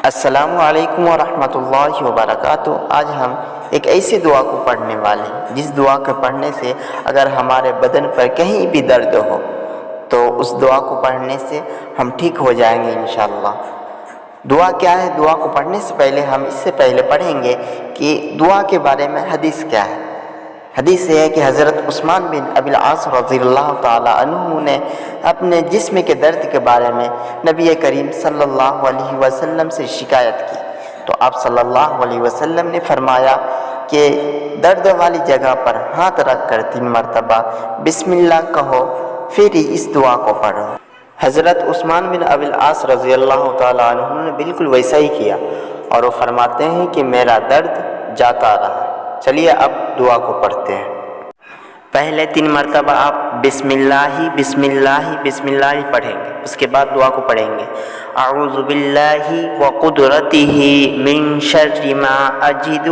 السلام علیکم ورحمۃ اللہ وبرکاتہ۔ آج ہم ایک ایسی دعا کو پڑھنے والے ہیں جس دعا کے پڑھنے سے اگر ہمارے بدن پر کہیں بھی درد ہو تو اس دعا کو پڑھنے سے ہم ٹھیک ہو جائیں گے انشاءاللہ۔ دعا کیا ہے؟ دعا کو پڑھنے سے پہلے ہم اس سے پہلے پڑھیں گے کہ دعا کے بارے میں حدیث کیا ہے۔ حدیث یہ ہے کہ حضرت عثمان بن ابی العاص رضی اللہ تعالی عنہ نے اپنے جسم کے درد کے بارے میں نبی کریم صلی اللہ علیہ وسلم سے شکایت کی تو آپ صلی اللہ علیہ وسلم نے فرمایا کہ درد والی جگہ پر ہاتھ رکھ کر 3 مرتبہ بسم اللہ کہو، پھر اس دعا کو پڑھو۔ حضرت عثمان بن ابی العاص رضی اللہ تعالی عنہ نے بالکل ویسا ہی کیا اور وہ فرماتے ہیں کہ میرا درد جاتا رہا۔ چلیے اب دعا کو پڑھتے ہیں۔ پہلے 3 مرتبہ آپ بسم اللہ بسم اللہ بسم اللہ پڑھیں گے، اس کے بعد دعا کو پڑھیں گے۔ اعوذ باللہ وقدرتہ من شر ما اجد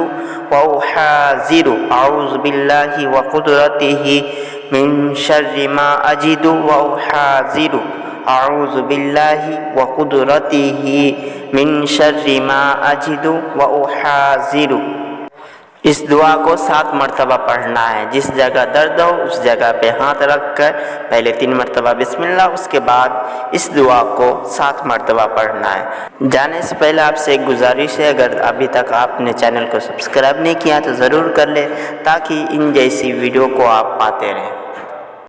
واحاذر، اعوذ باللہ وقدرتہ من شر ما اجد واحاذر، اعوذ باللہ وقدرتہ من شر ما اجد واحاذر۔ اس دعا کو 7 مرتبہ پڑھنا ہے۔ جس جگہ درد ہو اس جگہ پہ ہاتھ رکھ کر پہلے 3 مرتبہ بسم اللہ، اس کے بعد اس دعا کو 7 مرتبہ پڑھنا ہے۔ جانے سے پہلے آپ سے ایک گزارش ہے، اگر ابھی تک آپ نے چینل کو سبسکرائب نہیں کیا تو ضرور کر لیں تاکہ ان جیسی ویڈیو کو آپ پاتے رہیں۔